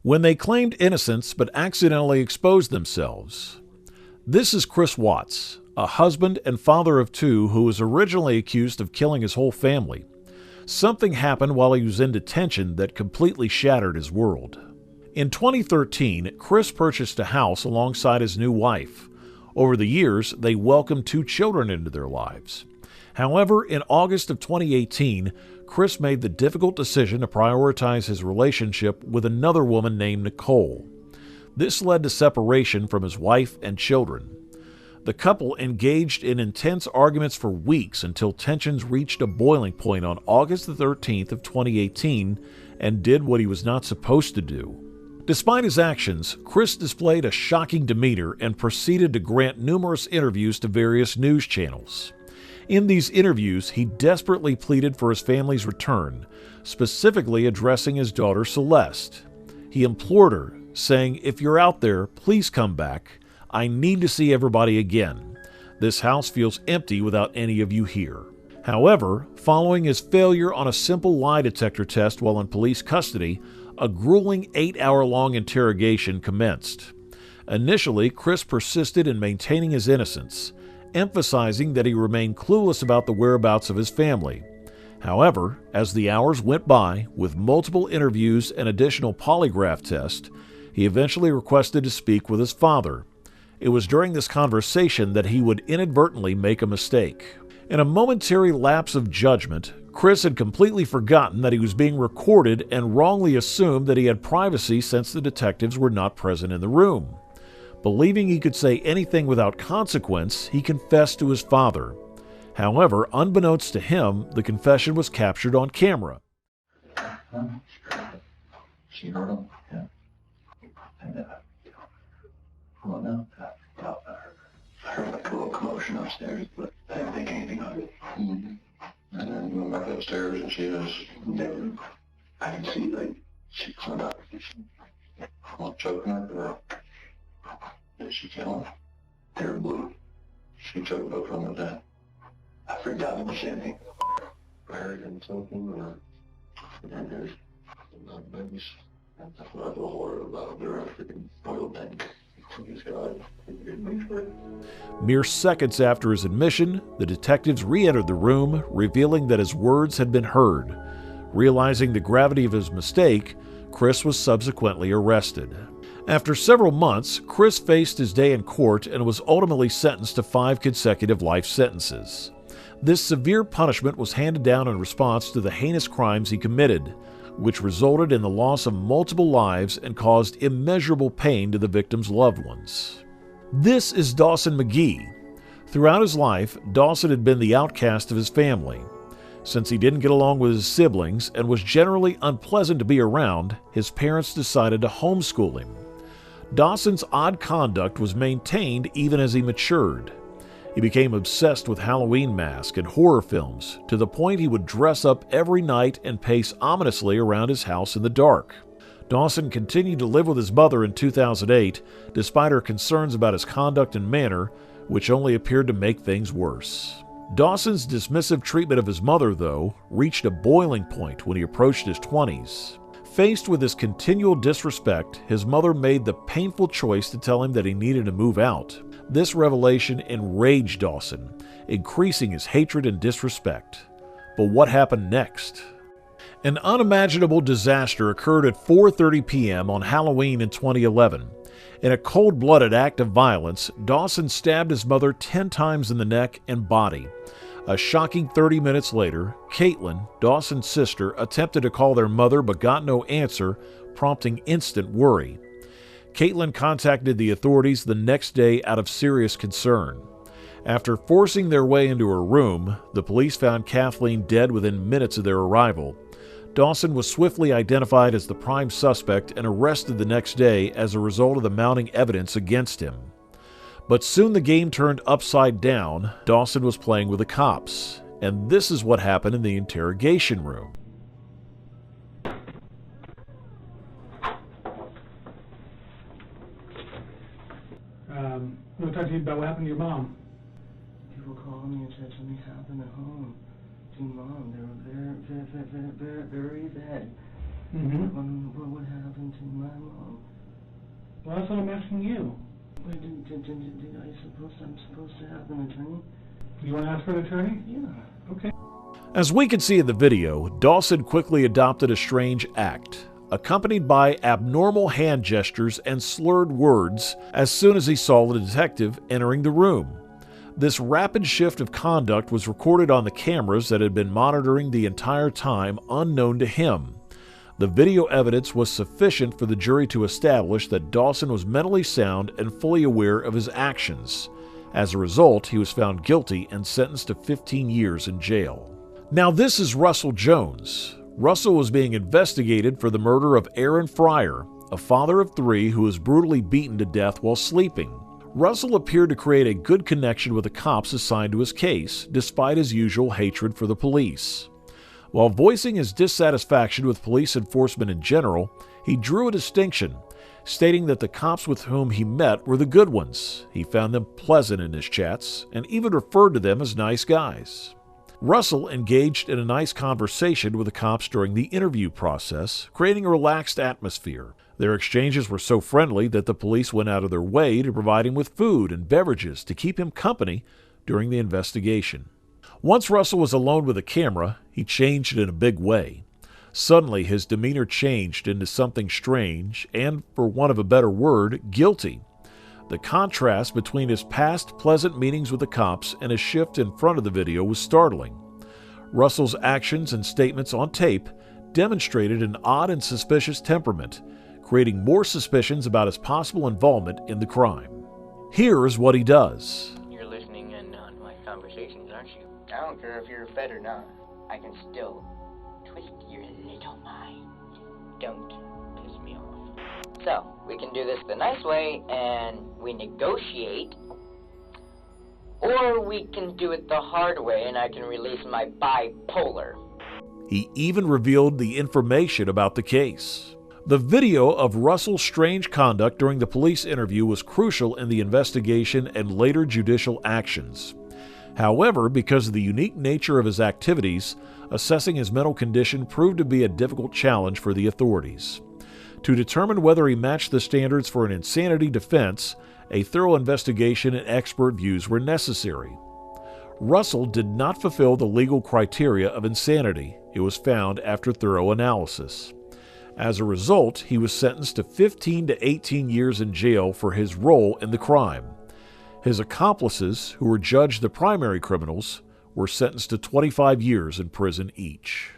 when they claimed innocence but accidentally exposed themselves. This is Chris Watts, a husband and father of two who was originally accused of killing his whole family. Something happened while he was in detention that completely shattered his world. In 2013, Chris purchased a house alongside his new wife. Over the years, they welcomed 2 children into their lives. However, in August of 2018, Chris made the difficult decision to prioritize his relationship with another woman named Nicole. This led to separation from his wife and children. The couple engaged in intense arguments for weeks until tensions reached a boiling point on August the 13th of 2018 and did what he was not supposed to do. Despite his actions, Chris displayed a shocking demeanor and proceeded to grant numerous interviews to various news channels. In these interviews, he desperately pleaded for his family's return, specifically addressing his daughter Celeste. He implored her, saying, "If you're out there, please come back. I need to see everybody again. This house feels empty without any of you here." However, following his failure on a simple lie detector test while in police custody, a grueling 8-hour-long interrogation commenced. Initially, Chris persisted in maintaining his innocence, emphasizing that he remained clueless about the whereabouts of his family. However, as the hours went by, with multiple interviews and additional polygraph tests, he eventually requested to speak with his father. It was during this conversation that he would inadvertently make a mistake. In a momentary lapse of judgment, Chris had completely forgotten that he was being recorded and wrongly assumed that he had privacy since the detectives were not present in the room. Believing he could say anything without consequence, he confessed to his father. However, unbeknownst to him, the confession was captured on camera. She heard him? Yeah. And, come on now. I heard like a little commotion upstairs, but I didn't think anything of it. Mm-hmm. And then we went back upstairs and she was dead. I could see like she caught up. I'm choking her girl. Did she kill him? Terribly. She choked up from that. I forgot what she said. I heard him choking or and there's babies. That's what I feel horrible about. They're a freaking spoiled thing. Please God. Mere seconds after his admission, the detectives re-entered the room, revealing that his words had been heard. Realizing the gravity of his mistake, Chris was subsequently arrested. After several months, Chris faced his day in court and was ultimately sentenced to 5 consecutive life sentences. This severe punishment was handed down in response to the heinous crimes he committed, which resulted in the loss of multiple lives and caused immeasurable pain to the victims' loved ones. This is Dawson McGee. Throughout his life, Dawson had been the outcast of his family. Since he didn't get along with his siblings and was generally unpleasant to be around, his parents decided to homeschool him. Dawson's odd conduct was maintained even as he matured. He became obsessed with Halloween masks and horror films, to the point he would dress up every night and pace ominously around his house in the dark. Dawson continued to live with his mother in 2008, despite her concerns about his conduct and manner, which only appeared to make things worse. Dawson's dismissive treatment of his mother, though, reached a boiling point when he approached his 20s. Faced with this continual disrespect, his mother made the painful choice to tell him that he needed to move out. This revelation enraged Dawson, increasing his hatred and disrespect. But what happened next? An unimaginable disaster occurred at 4:30 p.m. on Halloween in 2011. In a cold-blooded act of violence, Dawson stabbed his mother 10 times in the neck and body. A shocking 30 minutes later, Caitlin, Dawson's sister, attempted to call their mother but got no answer, prompting instant worry. Caitlin contacted the authorities the next day out of serious concern. After forcing their way into her room, the police found Kathleen dead within minutes of their arrival. Dawson was swiftly identified as the prime suspect and arrested the next day as a result of the mounting evidence against him. But soon the game turned upside down. Dawson was playing with the cops, and this is what happened in the interrogation room. I'm going to talk to you about what happened to your mom. People called me and said something happened at home to Mom. They were very bad. Mm-hmm. What happened to my mom? Well, that's what I'm asking you. I'm supposed to have an attorney? You want to ask for an attorney? Yeah. Okay. As we can see in the video, Dawson quickly adopted a strange act, accompanied by abnormal hand gestures and slurred words as soon as he saw the detective entering the room. This rapid shift of conduct was recorded on the cameras that had been monitoring the entire time, unknown to him. The video evidence was sufficient for the jury to establish that Dawson was mentally sound and fully aware of his actions. As a result, he was found guilty and sentenced to 15 years in jail. Now this is Russell Jones. Russell was being investigated for the murder of Aaron Fryer, a father of 3 who was brutally beaten to death while sleeping. Russell appeared to create a good connection with the cops assigned to his case, despite his usual hatred for the police. While voicing his dissatisfaction with police enforcement in general, he drew a distinction, stating that the cops with whom he met were the good ones. He found them pleasant in his chats, and even referred to them as nice guys. Russell engaged in a nice conversation with the cops during the interview process, creating a relaxed atmosphere. Their exchanges were so friendly that the police went out of their way to provide him with food and beverages to keep him company during the investigation. Once Russell was alone with the camera, he changed in a big way. Suddenly, his demeanor changed into something strange and, for want of a better word, guilty. The contrast between his past pleasant meetings with the cops and his shift in front of the video was startling. Russell's actions and statements on tape demonstrated an odd and suspicious temperament, creating more suspicions about his possible involvement in the crime. Here's what he does. You're listening in on my conversations, aren't you? I don't care if you're fed or not. I can still twist your little mind. Don't piss me off. So, we can do this the nice way and we negotiate, or we can do it the hard way and I can release my bipolar. He even revealed the information about the case. The video of Russell's strange conduct during the police interview was crucial in the investigation and later judicial actions. However, because of the unique nature of his activities, assessing his mental condition proved to be a difficult challenge for the authorities. To determine whether he matched the standards for an insanity defense, a thorough investigation and expert views were necessary. Russell did not fulfill the legal criteria of insanity. It was found after thorough analysis. As a result, he was sentenced to 15 to 18 years in jail for his role in the crime. His accomplices, who were judged the primary criminals, were sentenced to 25 years in prison each.